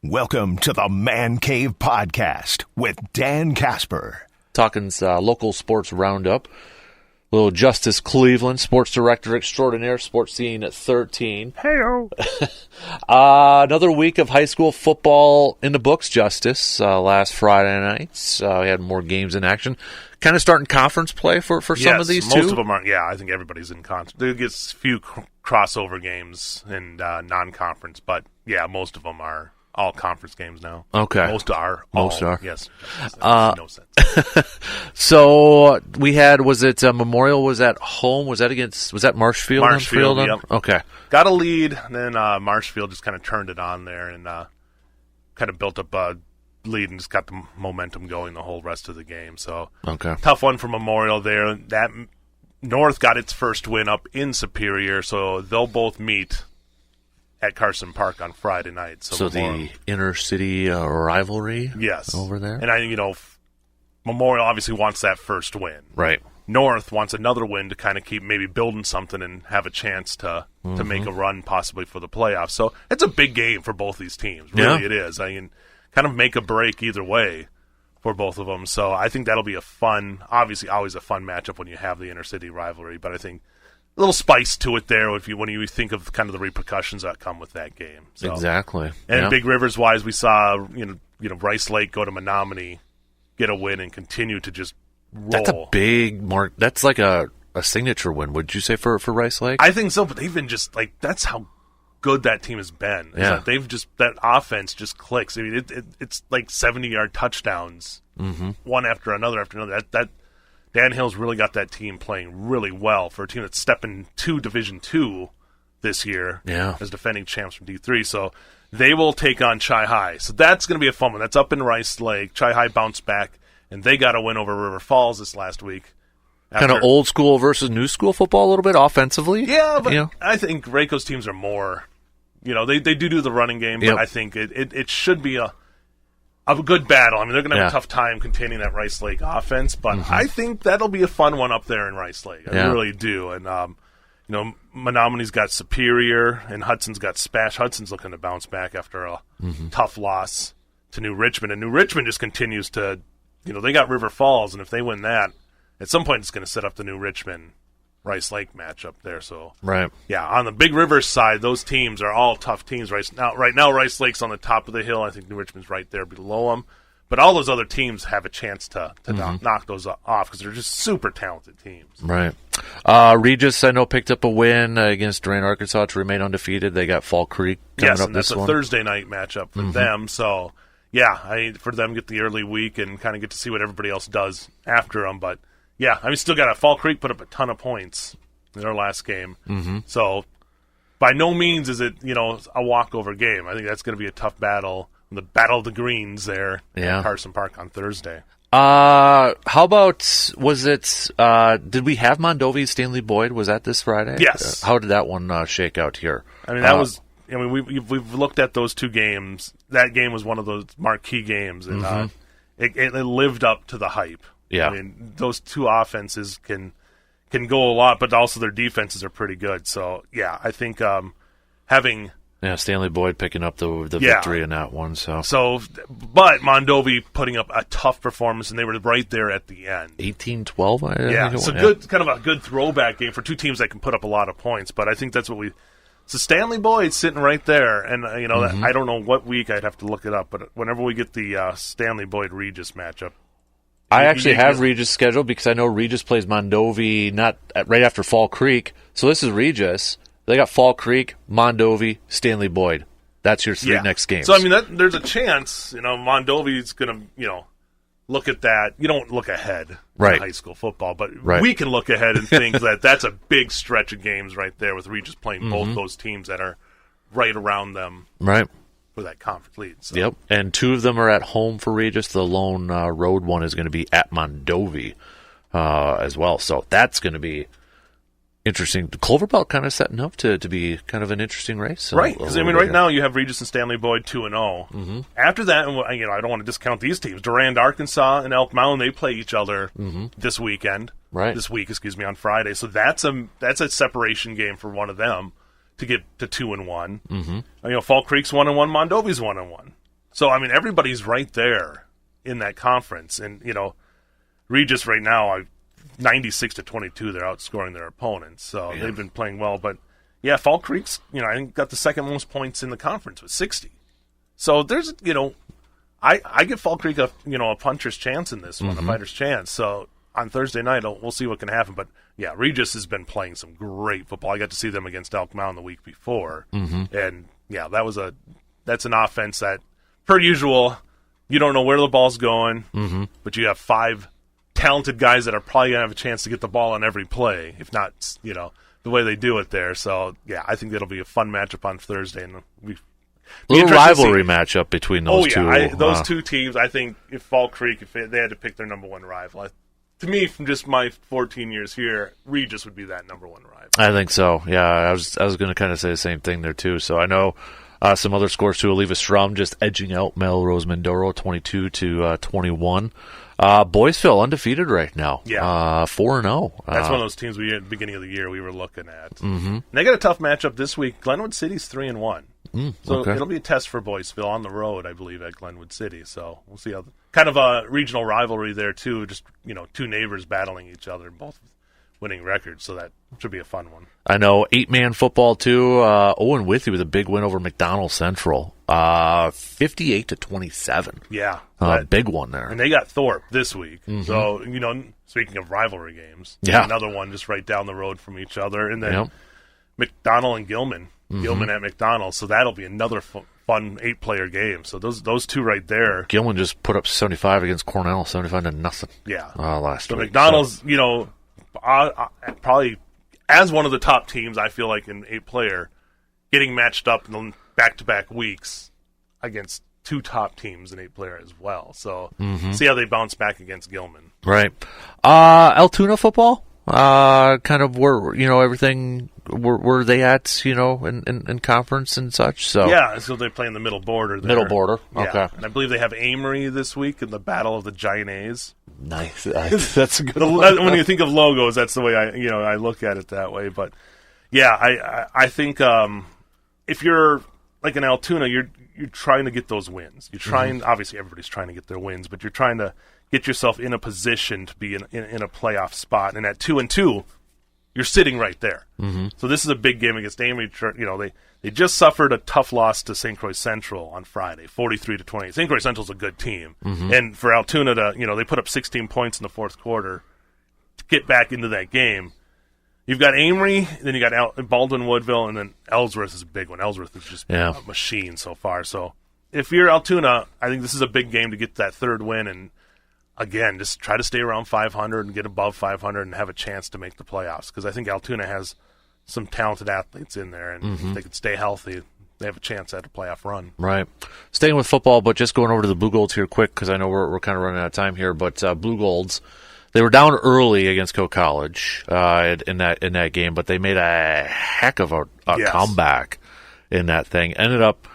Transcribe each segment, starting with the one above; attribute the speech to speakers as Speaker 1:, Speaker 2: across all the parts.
Speaker 1: Welcome to the Man Cave Podcast with Dan Casper.
Speaker 2: Talking Local Sports Roundup. Little Justus Cleveland, Sports Director Extraordinaire, SportsScene at 13.
Speaker 1: Hey-o.
Speaker 2: Another week of high school football in the books, Justus. Last Friday night, we had more games in action. Kind of starting conference play for some of these, too?
Speaker 3: Most of them are. Yeah, I think everybody's in conference. There gets a few crossover games and non-conference, but yeah, most of them are all conference games now.
Speaker 2: Okay.
Speaker 3: Most are. Yes. No sense.
Speaker 2: So we had, Memorial was at home? Was that Marshfield?
Speaker 3: Marshfield, yep.
Speaker 2: Okay.
Speaker 3: Got a lead, and then Marshfield just kind of turned it on there and kind of built up a lead and just got the momentum going the whole rest of the game. So
Speaker 2: okay.
Speaker 3: Tough one for Memorial there. That North got its first win up in Superior, so they'll both meet at Carson Park on Friday night.
Speaker 2: So the inner city rivalry,
Speaker 3: yes,
Speaker 2: over there.
Speaker 3: And Memorial obviously wants that first win.
Speaker 2: Right.
Speaker 3: North wants another win to kind of keep maybe building something and have a chance to make a run possibly for the playoffs. So it's a big game for both these teams. Really, It is. I mean, kind of make a break either way for both of them. So I think that'll be obviously always a fun matchup when you have the inner city rivalry. But I think a little spice to it there when you think of kind of the repercussions that come with that game. So,
Speaker 2: exactly.
Speaker 3: And Big Rivers wise, we saw Rice Lake go to Menominee, get a win, and continue to just roll.
Speaker 2: That's a big mark. That's like a signature win. Would you say for Rice Lake?
Speaker 3: I think so, but they've been just that's how good that team has been.
Speaker 2: Yeah.
Speaker 3: That offense just clicks. I mean, it's like 70-yard touchdowns, one after another. That Dan Hill's really got that team playing really well for a team that's stepping to Division II this year as defending champs from D3. So they will take on Chi High. So that's going to be a fun one. That's up in Rice Lake. Chi High bounced back, and they got a win over River Falls this last week.
Speaker 2: Kind of old school versus new school football a little bit offensively.
Speaker 3: Yeah, but I think Rayco's teams are more, they do the running game, but I think it should be a good battle. I mean, they're going to have a tough time containing that Rice Lake offense, but I think that'll be a fun one up there in Rice Lake. I really do. And, Menominee's got Superior, and Hudson's got Spash. Hudson's looking to bounce back after a tough loss to New Richmond. And New Richmond just continues to, they got River Falls, and if they win that, at some point it's going to set up the New Richmond Rice Lake matchup there. So
Speaker 2: right.
Speaker 3: Yeah, on the Big River side, those teams are all tough teams. Right now, Rice Lake's on the top of the hill. I think New Richmond's right there below them. But all those other teams have a chance to knock those off because they're just super talented teams.
Speaker 2: Right. Regis, I know, picked up a win against Durant, Arkansas to remain undefeated. They got Fall Creek coming up this one.
Speaker 3: Yes, and that's a Thursday night matchup for them. So, for them to get the early week and kind of get to see what everybody else does after them. But, still got Fall Creek put up a ton of points in their last game. So, by no means is it, a walkover game. I think that's going to be a tough battle. The Battle of the Greens there at Carson Park on Thursday.
Speaker 2: How about, did we have Mondovi Stanley Boyd? Was that this Friday?
Speaker 3: Yes.
Speaker 2: How did that one shake out here?
Speaker 3: I mean, we've looked at those two games. That game was one of those marquee games, and it lived up to the hype.
Speaker 2: Yeah.
Speaker 3: I mean, those two offenses can go a lot, but also their defenses are pretty good. So, I think having...
Speaker 2: Yeah, Stanley Boyd picking up the victory in that one.
Speaker 3: But Mondovi putting up a tough performance, and they were right there at the end.
Speaker 2: 18-12?
Speaker 3: Yeah, it's kind of a good throwback game for two teams that can put up a lot of points. But I think that's what So Stanley Boyd's sitting right there, and I don't know what week I'd have to look it up, but whenever we get the Stanley Boyd Regis matchup,
Speaker 2: I actually have Regis scheduled because I know Regis plays Mondovi right after Fall Creek. So this is Regis. They got Fall Creek, Mondovi, Stanley Boyd. That's your three next games.
Speaker 3: So, I mean, there's a chance, Mondovi's going to, look at that. You don't look ahead in high school football, but we can look ahead and think that that's a big stretch of games right there with Regis playing both those teams that are right around them for that conference lead. So.
Speaker 2: Yep, and two of them are at home for Regis. The lone road one is going to be at Mondovi as well. So that's going to be interesting. Clover Belt kind of setting up to be kind of an interesting race.
Speaker 3: Right, because right now you have Regis and Stanley Boyd 2-0. After that, I don't want to discount these teams. Durand, Arkansas, and Elk Mound, they play each other this weekend.
Speaker 2: Right.
Speaker 3: This week, on Friday. So that's a separation game for one of them to get to 2-1. Fall Creek's 1-1, Mondovi's 1-1. So, I mean, everybody's right there in that conference. And, Regis right now, 96-22, they're outscoring their opponents. So they've been playing well. But, yeah, Fall Creek's, I think got the second most points in the conference with 60. So there's, I give Fall Creek a puncher's chance in this one, a fighter's chance. So on Thursday night, we'll see what can happen. But, yeah, Regis has been playing some great football. I got to see them against Elk Mound the week before. And, yeah, that's an offense that, per usual, you don't know where the ball's going, but you have 5 talented guys that are probably going to have a chance to get the ball on every play, if not, the way they do it there. So, yeah, I think that'll be a fun matchup on Thursday. And a
Speaker 2: little rivalry matchup between those two.
Speaker 3: Those two teams, I think, if Fall Creek, if they had to pick their number one rival, to me, from just my 14 years here, Regis would be that number one rival.
Speaker 2: I think so, yeah. I was going to kind of say the same thing there, too. So I know some other scores, too. Oliva Strum just edging out Melrose Mindoro 22-21. Boyceville undefeated right now. Yeah. 4-0.
Speaker 3: That's one of those teams at the beginning of the year we were looking at. And they got a tough matchup this week. Glenwood City's 3-1. So it'll be a test for Boyceville on the road, I believe, at Glenwood City. So we'll see how kind of a regional rivalry there too. Just two neighbors battling each other, both winning records. So that should be a fun one.
Speaker 2: I know 8-man football too. Owen Withey with a big win over McDonald Central, 58-27.
Speaker 3: Yeah,
Speaker 2: big one there.
Speaker 3: And they got Thorpe this week. So speaking of rivalry games, another one just right down the road from each other, and then McDonald and Gilman. Gilman at McDonald, so that'll be another fun 8-player game. So those two right there.
Speaker 2: Gilman just put up 75 against Cornell, 75-0.
Speaker 3: Yeah,
Speaker 2: last week.
Speaker 3: McDonald's, probably as one of the top teams, I feel like in 8-player, getting matched up in back-to-back weeks against 2 top teams in 8-player as well. So see how they bounce back against Gilman.
Speaker 2: Right. Altoona football. Kind of where everything were they at in conference and such. So
Speaker 3: so they play in the middle border there.
Speaker 2: Middle border. Okay.
Speaker 3: Yeah. And I believe they have Amory this week in the Battle of the Giant A's.
Speaker 2: Nice. That's a good one.
Speaker 3: When you think of logos, that's the way I look at it that way. But I think if you're like an Altoona, you're trying to get those wins. You're trying. Obviously, everybody's trying to get their wins, but you're trying to get yourself in a position to be in a playoff spot. And at 2-2, you're sitting right there. So this is a big game against Amory. They just suffered a tough loss to St. Croix Central on Friday, 43-20. St. Croix Central's a good team, and for Altoona to they put up 16 points in the fourth quarter to get back into that game. You've got Amory, then you got Baldwin Woodville, and then Ellsworth is a big one. Ellsworth is just a machine so far. So if you're Altoona, I think this is a big game to get that third win and. Again, just try to stay around 500 and get above 500 and have a chance to make the playoffs because I think Altoona has some talented athletes in there, and if they can stay healthy, they have a chance at a playoff run. Right.
Speaker 2: Staying with football, but just going over to the Blue Golds here quick because I know we're kind of running out of time here, but Blue Golds, they were down early against Coe College in that game, but they made a heck of a comeback in that thing. Ended up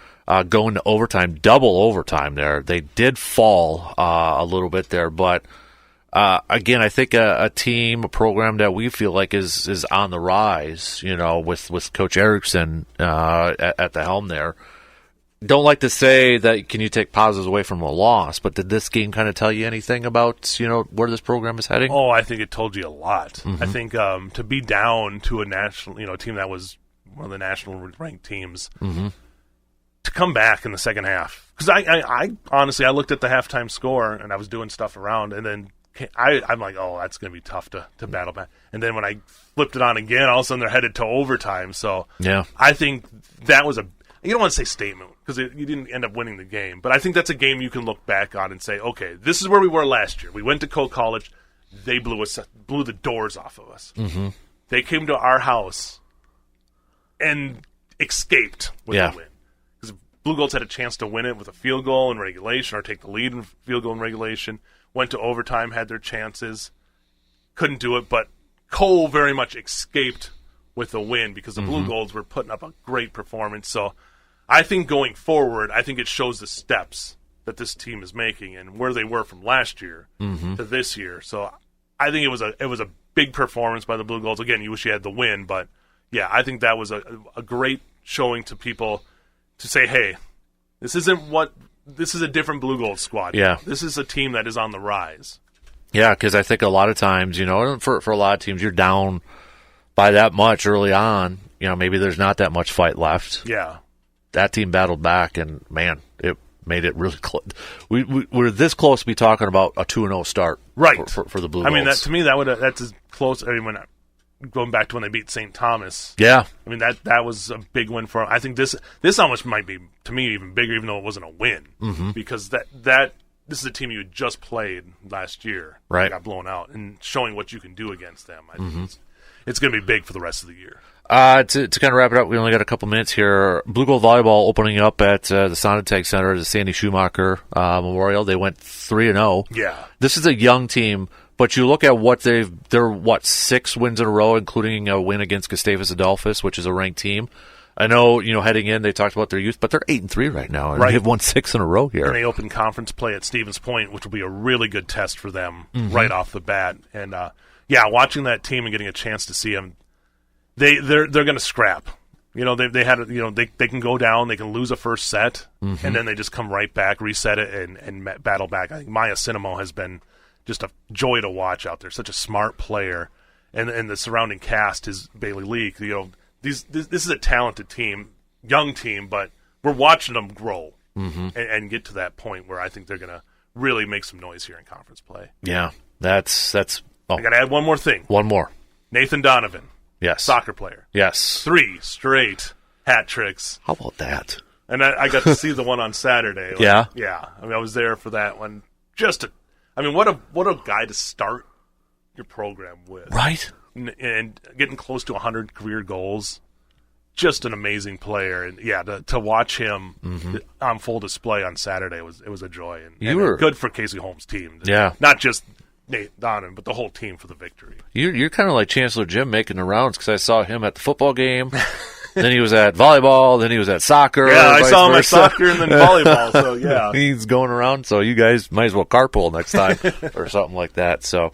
Speaker 2: going to overtime, double overtime there. They did fall a little bit there, but again, I think a team, a program that we feel like is on the rise, with Coach Erickson at the helm there. Don't like to say that can you take positives away from a loss, but did this game kind of tell you anything about, where this program is heading?
Speaker 3: Oh, I think it told you a lot. I think to be down to a national, team that was one of the national ranked teams, to come back in the second half. Because I honestly, I looked at the halftime score and I was doing stuff around, and then I'm like, oh, that's going to be tough to battle back. And then when I flipped it on again, all of a sudden they're headed to overtime. So I think that was you don't want to say statement because you didn't end up winning the game, but I think that's a game you can look back on and say, okay, this is where we were last year. We went to Coe College. They blew the doors off of us. They came to our house and escaped with a win. Blue Golds had a chance to win it with a field goal in regulation or take the lead in field goal in regulation. Went to overtime, had their chances. Couldn't do it, but Cole very much escaped with a win because the Blue Golds were putting up a great performance. So I think going forward, I think it shows the steps that this team is making and where they were from last year to this year. So I think it was a big performance by the Blue Golds. Again, you wish you had the win, but I think that was a great showing to people to say, hey, this isn't what this is a different Blue Gold squad.
Speaker 2: Yeah.
Speaker 3: This is a team that is on the rise.
Speaker 2: Yeah, because I think a lot of times, for a lot of teams, you're down by that much early on. Maybe there's not that much fight left.
Speaker 3: Yeah. That
Speaker 2: team battled back, and, man, it made it really close. We're this close to be talking about a 2-0 start for the Blue Golds.
Speaker 3: I mean, to me, that's as close. I mean, going back to when they beat St. Thomas.
Speaker 2: Yeah.
Speaker 3: I mean, that was a big win for them. I think this almost might be, to me, even bigger, even though it wasn't a win. Because this is a team you had just played last year.
Speaker 2: Right.
Speaker 3: Got blown out. And showing what you can do against them, I think it's going to be big for the rest of the year.
Speaker 2: To kind of wrap it up, we only got a couple minutes here. Blue Gold Volleyball opening up at the Sonntag Center, the Sandy Schumacher Memorial. They went 3-0.
Speaker 3: Yeah.
Speaker 2: This is a young team, but you look at what they're 6 wins in a row, including a win against Gustavus Adolphus, which is a ranked team. I know, heading in, they talked about their youth, but they're 8-3 right now, and they've won 6 in a row here.
Speaker 3: And they open conference play at Stevens Point, which will be a really good test for them right off the bat. And watching that team and getting a chance to see them, they're going to scrap. They had they can go down, they can lose a first set, and then they just come right back, reset it, and battle back. I think Maya Cinemo has been just a joy to watch out there. Such a smart player, and the surrounding cast is Bailey Leak. This is a talented team, young team, but we're watching them grow and get to that point where I think they're going to really make some noise here in conference play.
Speaker 2: Yeah, that's. Oh.
Speaker 3: I got to add one more thing.
Speaker 2: One more.
Speaker 3: Nathan Donovan.
Speaker 2: Yes.
Speaker 3: Soccer player.
Speaker 2: Yes.
Speaker 3: 3 straight hat tricks.
Speaker 2: How about that?
Speaker 3: And I got to see the one on Saturday.
Speaker 2: Yeah?
Speaker 3: Yeah. I mean, I was there for that one. What a guy to start your program with.
Speaker 2: Right.
Speaker 3: And getting close to 100 career goals. Just an amazing player. And, to watch him on full display on Saturday, it was a joy. And good for Casey Holmes' team.
Speaker 2: Yeah.
Speaker 3: Not just Nate Donovan, but the whole team for the victory.
Speaker 2: You're kind of like Chancellor Jim making the rounds, because I saw him at the football game, then he was at volleyball, then he was at soccer.
Speaker 3: Yeah, I saw him at soccer and then volleyball, so yeah.
Speaker 2: He's going around, so you guys might as well carpool next time or something like that. So